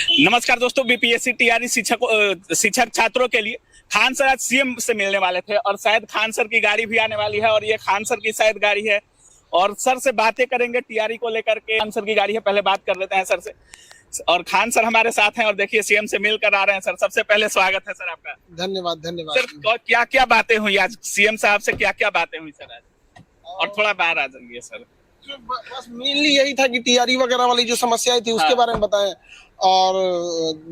नमस्कार दोस्तों, BPSC TRE शिक्षक छात्रों के लिए खान सर आज सीएम से मिलने वाले थे और शायद खान सर की गाड़ी भी आने वाली है और ये खान सर की शायद गाड़ी है और सर से बातें करेंगे टीआरई को लेकर के। खान सर की गाड़ी है, पहले बात कर लेते हैं सर से। और खान सर हमारे साथ हैं और देखिए सीएम से मिलकर आ रहे हैं। सर सबसे पहले स्वागत है सर आपका। धन्यवाद धन्यवाद सर क्या क्या बातें हुई आज सीएम साहब से, क्या क्या बातें हुई सर आज? और थोड़ा बाहर आ जाइए सर। बस मेनली यही था कि टीआरई वगैरह वाली जो समस्याएं थी उसके बारे में बताएं और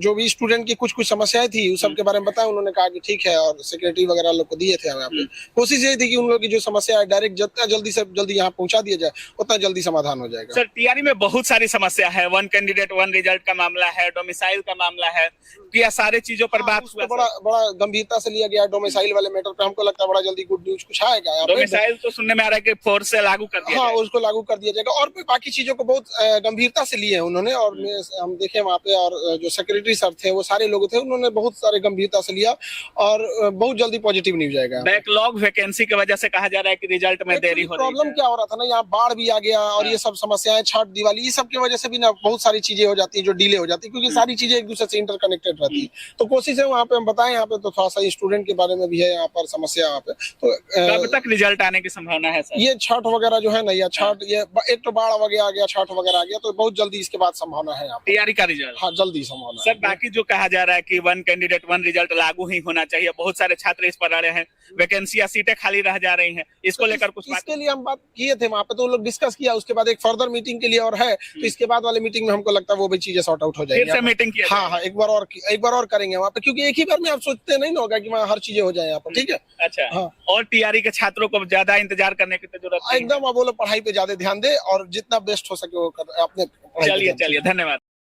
जो भी स्टूडेंट की कुछ समस्याएं थी उस सब के बारे में बताएं। उन्होंने कहा कि ठीक है और सेक्रेटरी वगैरह लोग को दिए थे हमें। यहाँ पे कोशिश यही थी कि उन लोगों की जो समस्या है डायरेक्ट जितना जल्दी से जल्दी यहाँ पहुंचा दिया जाए उतना जल्दी समाधान हो जाएगा। सर टीआरई में बहुत सारी समस्या है, वन कैंडिडेट वन रिजल्ट का मामला है, डोमिसाइल का मामला है, क्या सारे चीजों पर बात हुआ? बड़ा गंभीरता से लिया गया डोमिसाइल वाले मैटर पे। हमको लगता है बड़ा जल्दी गुड न्यूज कुछ आएगा। डोमिसाइल तो सुनने में आ रहा है कि फोर्स से लागू कर दिया, हाँ उसको लागू कर दिया जाएगा और बाकी चीजों को बहुत गंभीरता से लिए हैं उन्होंने। और हम देखे वहाँ पे और जो सेक्रेटरी सर थे वो सारे लोग थे, उन्होंने बहुत सारे गंभीरता से लिया और बहुत जल्दी पॉजिटिव न्यूज आएगा। बैकलॉग वैकेंसी की वजह से कहा जा रहा है कि रिजल्ट में देरी हो रही है। प्रॉब्लम क्या हो रहा था ना, यहाँ बाढ़ भी आ गया और ये सब समस्याएं, छठ दिवाली, ये सब की वजह से भी ना बहुत सारी चीजें हो जाती है जो डिले हो जाती है क्योंकि सारी चीजें एक दूसरे से इंटरकनेक्टेड रहती है। तो कोशिश है वहाँ पे हम बताएं। यहाँ पे तो थोड़ा सा स्टूडेंट के बारे में भी है यहाँ पर समस्या। यहाँ पे तो कब तक रिजल्ट आने की संभावना है सर? ये छठ वगैरह जो है ना, या छठ ये एक तो बाढ़ वगैरह आ गया, छठ वगैरह आ गया, तो बहुत जल्दी इसके बाद संभावना है यहाँ टीआरई का रिजल्ट। हाँ जल्दी संभावना सर बाकी जो कहा जा रहा है कि वन कैंडिडेट वन रिजल्ट लागू ही होना चाहिए, बहुत सारे छात्र इस पर अड़े हैं, वैकेंसियां सीटें खाली रह जा रही हैं, इसको लेकर कुछ इसके लिए हम बात किए थे वहाँ पे, तो लोग डिस्कस किया। उसके बाद एक फर्दर मीटिंग के लिए और है, तो इसके बाद वाले मीटिंग में हमको लगता है वो भी चीजें सॉर्ट आउट हो जाएगी। फिर से मीटिंग किया? हाँ हाँ, एक बार और करेंगे वहाँ पे, क्योंकि एक ही बार में आप सोचते नहीं ना होगा कि वहाँ हर चीजें हो जाए यहाँ पर। ठीक है, अच्छा हाँ। और टीआरई के छात्रों को ज्यादा इंतजार करने की जरूरत एकदम, आप बोलो पढ़ाई पे ज्यादा ध्यान दे और जितना बेस्ट हो सके वो कर अपने। चलिए धन्यवाद।